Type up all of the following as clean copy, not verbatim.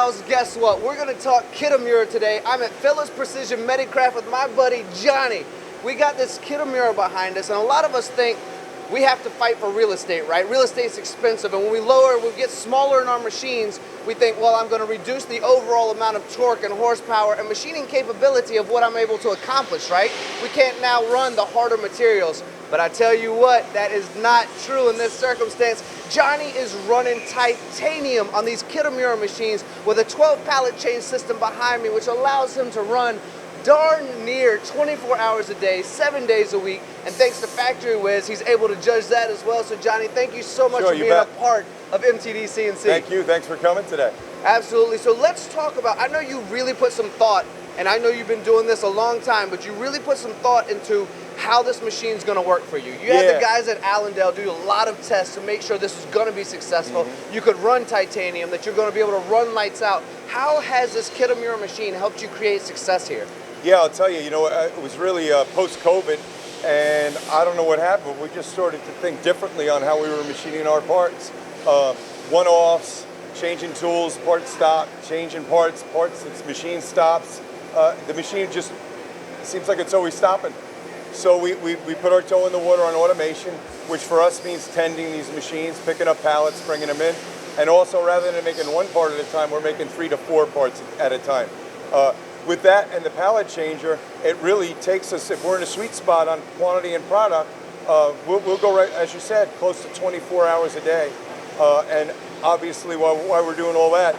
pals, guess what? We're gonna talk Kitamura today. I'm at Phillips Precision Medicraft with my buddy Johnny. We got this Kitamura behind us, and a lot of us think we have to fight for real estate, right? Real estate's expensive, and when we get smaller in our machines, we think, well, I'm gonna reduce the overall amount of torque and horsepower and machining capability of what I'm able to accomplish, right? We can't now run the harder materials. But I tell you what, that is not true in this circumstance. Johnny is running titanium on these Kitamura machines with a 12 pallet chain system behind me, which allows him to run darn near 24 hours a day, 7 days a week. And thanks to Factory Wiz, he's able to judge that as well. So Johnny, thank you so much for being a part of MTDCNC. Thank you, thanks for coming today. Absolutely, so let's talk about, I know you really put some thought, and I know you've been doing this a long time, but you really put some thought into how this machine's gonna work for you. You had the guys at Allendale do a lot of tests to make sure this was gonna be successful. You could run titanium, that you're gonna be able to run lights out. How has this Kitamura machine helped you create success here? Yeah, I'll tell you, it was really post-COVID, and I don't know what happened, but we just started to think differently on how we were machining our parts. One-offs, changing tools, parts stop, changing parts, its machine stops. The machine just seems like it's always stopping. So we put our toe in the water on automation, which for us means tending these machines, picking up pallets, bringing them in. And also, rather than making one part at a time, we're making 3 to 4 parts at a time. With that and the pallet changer, it really takes us, if we're in a sweet spot on quantity and product, we'll go right, as you said, close to 24 hours a day. And obviously, while we're doing all that,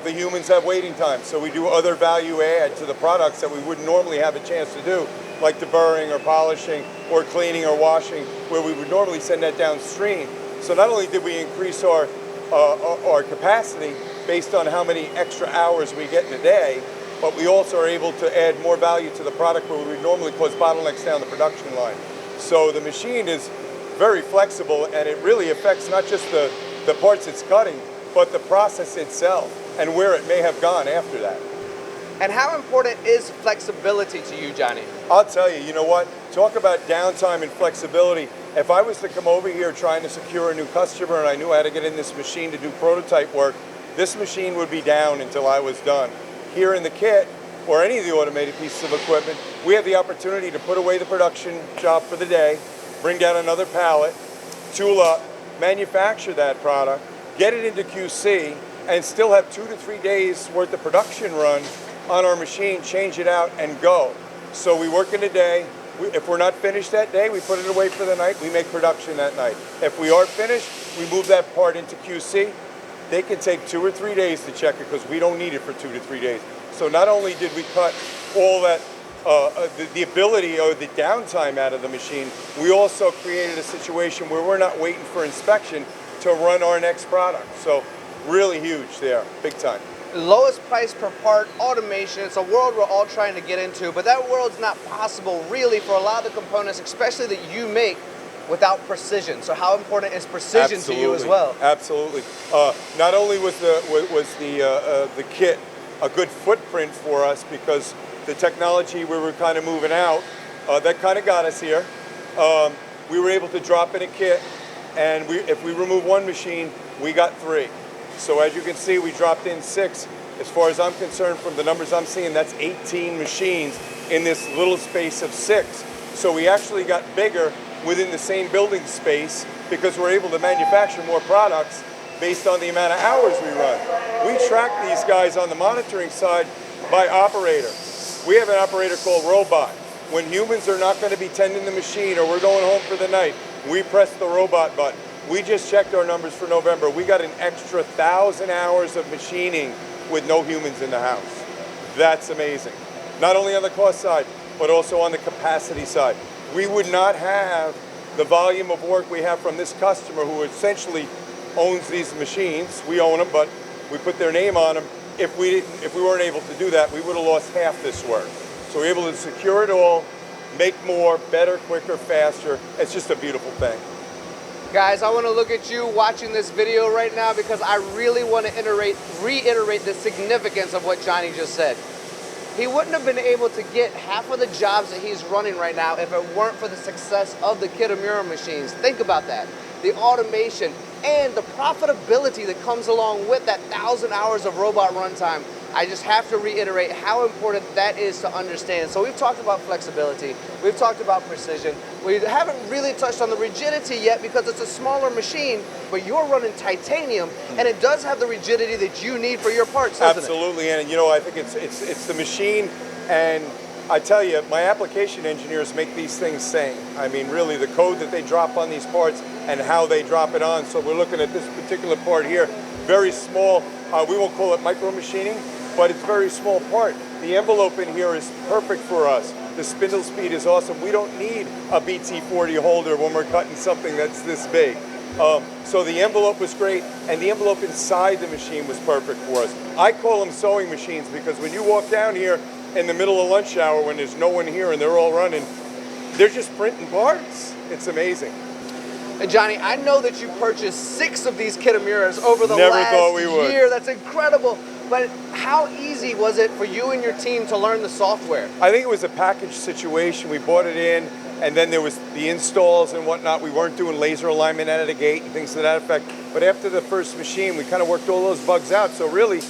the humans have waiting time. So we do other value add to the products that we wouldn't normally have a chance to do, like deburring or polishing or cleaning or washing, where we would normally send that downstream. So not only did we increase our capacity based on how many extra hours we get in a day, but we also are able to add more value to the product where we would normally cause bottlenecks down the production line. So the machine is very flexible, and it really affects not just the parts it's cutting, but the process itself and where it may have gone after that. And how important is flexibility to you, Johnny? I'll tell you, you know what? Talk about downtime and flexibility. If I was to come over here trying to secure a new customer and I knew I had to get in this machine to do prototype work, this machine would be down until I was done. Here in the kit, or any of the automated pieces of equipment, we have the opportunity to put away the production job for the day, bring down another pallet, tool up, manufacture that product, get it into QC, and still have 2 to 3 days worth of production run on our machine, change it out, and go. So we work in a day. If we're not finished that day, we put it away for the night, we make production that night. If we are finished, we move that part into QC. They can take 2 or 3 days to check it because we don't need it for 2 to 3 days. So not only did we cut all that, the ability or the downtime out of the machine, we also created a situation where we're not waiting for inspection to run our next product. So really huge there, big time. Lowest price per part, automation. It's a world we're all trying to get into, but that world's not possible really for a lot of the components, especially that you make, without precision. So how important is precision to you as well? Absolutely. Not only was the kit a good footprint for us because the technology we were kind of moving out, that kind of got us here. We were able to drop in a kit, and if we remove one machine, we got 3. So as you can see, we dropped in 6. As far as I'm concerned, from the numbers I'm seeing, that's 18 machines in this little space of 6. So we actually got bigger within the same building space because we're able to manufacture more products based on the amount of hours we run. We track these guys on the monitoring side by operator. We have an operator called Robot. When humans are not going to be tending the machine or we're going home for the night, we press the robot button. We just checked our numbers for November. We got an extra 1,000 hours of machining with no humans in the house. That's amazing. Not only on the cost side, but also on the capacity side. We would not have the volume of work we have from this customer who essentially owns these machines. We own them, but we put their name on them. If we weren't able to do that, we would have lost half this work. So we're able to secure it all, make more, better, quicker, faster. It's just a beautiful thing. Guys, I want to look at you watching this video right now because I really want to reiterate the significance of what Johnny just said. He wouldn't have been able to get half of the jobs that he's running right now if it weren't for the success of the Kitamura machines. Think about that. The automation, and the profitability that comes along with that 1,000 hours of robot runtime. I just have to reiterate how important that is to understand. So we've talked about flexibility, we've talked about precision, we haven't really touched on the rigidity yet because it's a smaller machine, but you're running titanium and it does have the rigidity that you need for your parts, doesn't it? Absolutely, and you know, I think it's the machine, and I tell you, my application engineers make these things sing. I mean, really, the code that they drop on these parts and how they drop it on. So we're looking at this particular part here, very small, we won't call it micro machining, but it's a very small part. The envelope in here is perfect for us. The spindle speed is awesome. We don't need a BT40 holder when we're cutting something that's this big. So the envelope was great, and the envelope inside the machine was perfect for us. I call them sewing machines because when you walk down here in the middle of lunch hour when there's no one here and they're all running, they're just printing parts. It's amazing. And Johnny, I know that you purchased 6 of these Kitamuras over the last year. That's incredible. But how easy was it for you and your team to learn the software? I think it was a package situation. We bought it in, and then there was the installs and whatnot. We weren't doing laser alignment out of the gate and things to that effect. But after the first machine, we kind of worked all those bugs out. So really,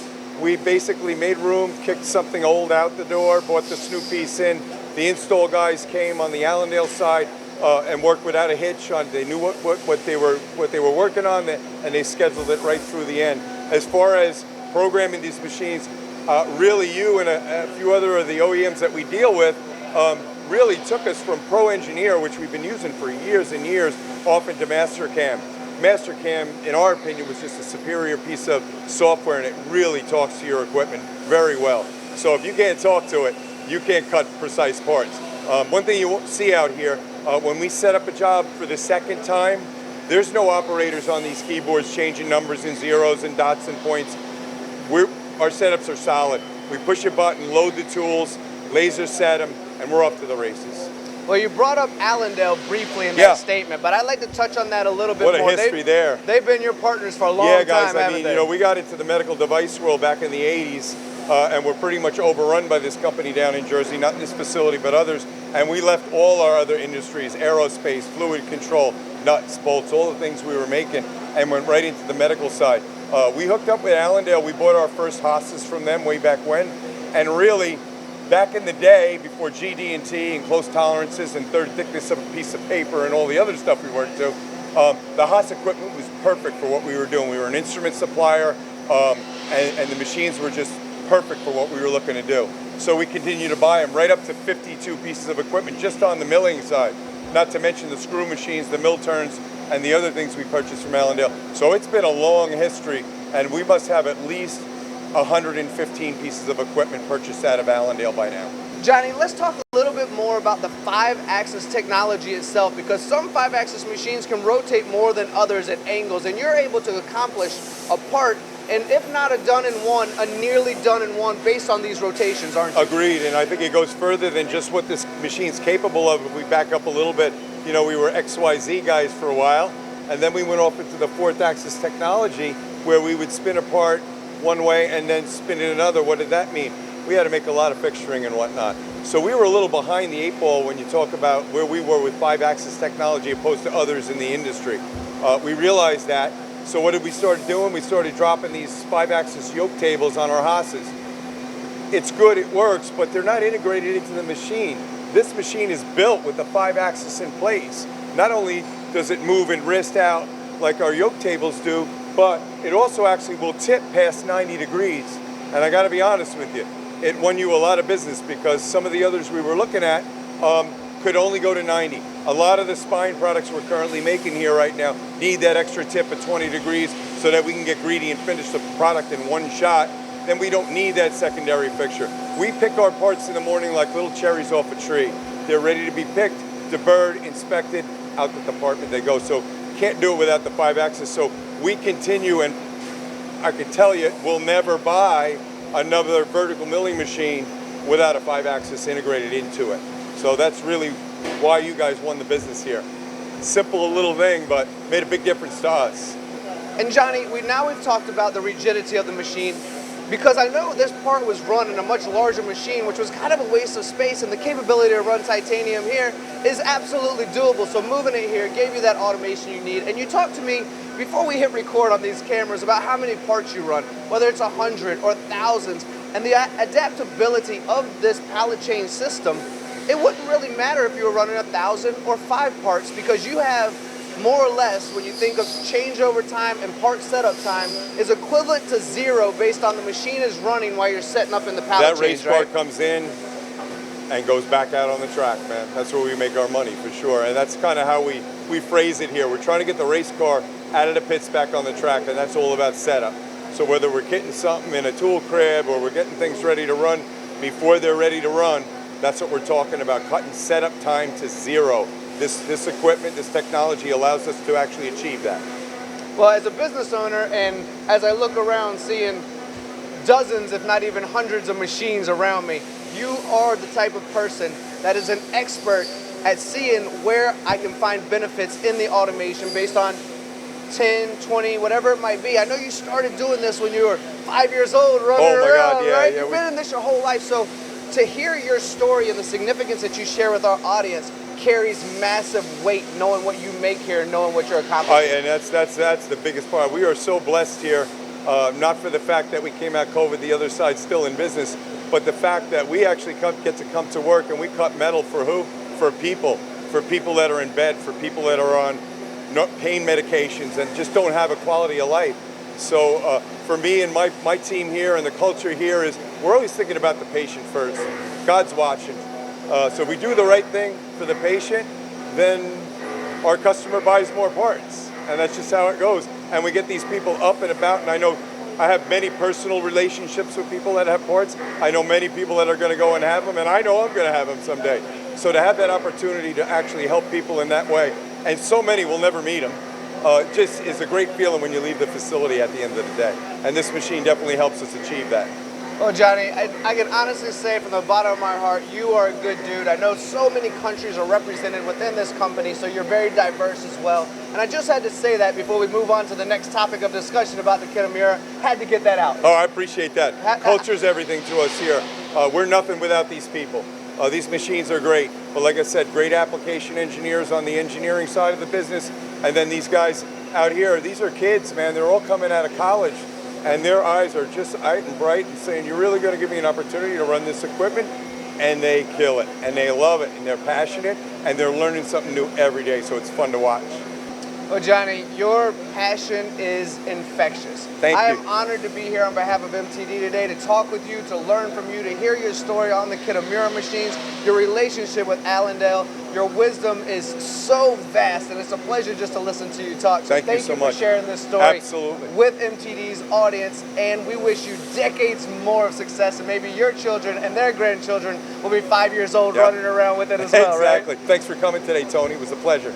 we basically made room, kicked something old out the door, bought this new piece in. The install guys came on the Allendale side and worked without a hitch on. They knew what they were working on, and they scheduled it right through the end. As far as programming these machines, really you and a few other of the OEMs that we deal with really took us from Pro Engineer, which we've been using for years and years, off into Mastercam. Mastercam, in our opinion, was just a superior piece of software, and it really talks to your equipment very well. So if you can't talk to it, you can't cut precise parts. One thing you won't see out here, when we set up a job for the second time, there's no operators on these keyboards changing numbers and zeros and dots and points. Our setups are solid. We push a button, load the tools, laser set them, and we're off to the races. Well, you brought up Allendale briefly in that statement, but I'd like to touch on that a little bit more. What a history there. They've been your partners for a long time, guys, haven't they? You know, we got into the medical device world back in the 80s, and we're pretty much overrun by this company down in Jersey, not in this facility, but others, and we left all our other industries, aerospace, fluid control, nuts, bolts, all the things we were making, and went right into the medical side. We hooked up with Allendale. We bought our first hosses from them way back when, and really, back in the day, before GD&T and close tolerances and third thickness of a piece of paper and all the other stuff we worked to, the Haas equipment was perfect for what we were doing. We were an instrument supplier, and the machines were just perfect for what we were looking to do. So we continued to buy them, right up to 52 pieces of equipment just on the milling side, not to mention the screw machines, the mill turns, and the other things we purchased from Allendale. So it's been a long history, and we must have at least 115 pieces of equipment purchased out of Allendale by now. Johnny, let's talk a little bit more about the 5-axis technology itself, because some 5-axis machines can rotate more than others at angles, and you're able to accomplish a part, and if not a done in one, a nearly done in one based on these rotations, aren't you? Agreed, and I think it goes further than just what this machine's capable of. If we back up a little bit, you know, we were XYZ guys for a while, and then we went off into the 4th-axis technology where we would spin a part one way and then spin it another. What did that mean? We had to make a lot of fixturing and whatnot. So we were a little behind the 8 ball when you talk about where we were with 5-axis technology opposed to others in the industry. We realized that. So what did we start doing? We started dropping these 5-axis yoke tables on our Haas's. It's good, it works, but they're not integrated into the machine. This machine is built with the 5-axis in place. Not only does it move and wrist out like our yoke tables do, but it also actually will tip past 90 degrees. And I gotta be honest with you, it won you a lot of business because some of the others we were looking at could only go to 90. A lot of the spine products we're currently making here right now need that extra tip at 20 degrees so that we can get greedy and finish the product in one shot. Then we don't need that secondary fixture. We pick our parts in the morning like little cherries off a tree. They're ready to be picked, deburred, inspected, out the department they go. So can't do it without the 5-axis. So we continue, and I can tell you, we'll never buy another vertical milling machine without a 5-axis integrated into it. So that's really why you guys won the business here. Simple little thing, but made a big difference to us. And Johnny, we've talked about the rigidity of the machine. because I know this part was run in a much larger machine, which was kind of a waste of space, and the capability to run titanium here is absolutely doable. So moving it here gave you that automation you need. And you talked to me before we hit record on these cameras about how many parts you run, whether it's 100 or thousands, and the adaptability of this pallet chain system. It wouldn't really matter if you were running 1,000 or 5 parts, because you have more or less, when you think of changeover time and part setup time, is equivalent to 0 based on the machine is running while you're setting up in the pallet chains, that race car comes in and goes back out on the track, man. That's where we make our money, for sure. And that's kind of how we phrase it here. We're trying to get the race car out of the pits back on the track, and that's all about setup. So whether we're getting something in a tool crib or we're getting things ready to run before they're ready to run, that's what we're talking about, cutting setup time to 0. This equipment, this technology allows us to actually achieve that. Well, as a business owner, and as I look around seeing dozens, if not even hundreds of machines around me, you are the type of person that is an expert at seeing where I can find benefits in the automation based on 10, 20, whatever it might be. I know you started doing this when you were 5 years old, running around, yeah, right? yeah, You've been in this your whole life. So to hear your story and the significance that you share with our audience carries massive weight, knowing what you make here and knowing what you're accomplishing. And that's the biggest part. We are so blessed here, not for the fact that we came out COVID, the other side still in business, but the fact that we actually get to come to work and we cut metal for who? For people that are in bed, for people that are on pain medications and just don't have a quality of life. So for me and my team here and the culture here is we're always thinking about the patient first. God's watching. So if we do the right thing for the patient, then our customer buys more parts. And that's just how it goes. And we get these people up and about. And I know I have many personal relationships with people that have parts. I know many people that are going to go and have them. And I know I'm going to have them someday. So to have that opportunity to actually help people in that way, and so many will never meet them, just is a great feeling when you leave the facility at the end of the day. And this machine definitely helps us achieve that. Well, Johnny, I can honestly say from the bottom of my heart, you are a good dude. I know so many countries are represented within this company, so you're very diverse as well. And I just had to say that before we move on to the next topic of discussion about the Kitamura. Had to get that out. Oh, I appreciate that. Culture's everything to us here. We're nothing without these people. These machines are great, but like I said, great application engineers on the engineering side of the business, and then these guys out here, these are kids, man. They're all coming out of college. And their eyes are just out and bright and saying, you're really going to give me an opportunity to run this equipment? And they kill it, and they love it, and they're passionate, and they're learning something new every day, so it's fun to watch. Well, Johnny, your passion is infectious. Thank you. I am honored to be here on behalf of MTD today to talk with you, to learn from you, to hear your story on the Kitamura machines, your relationship with Allendale. Your wisdom is so vast, and it's a pleasure just to listen to you talk. So thank you so much for sharing this story with MTD's audience, and we wish you decades more of success, and maybe your children and their grandchildren will be 5 years old running around with it as well, exactly. Right? Thanks for coming today, Tony. It was a pleasure.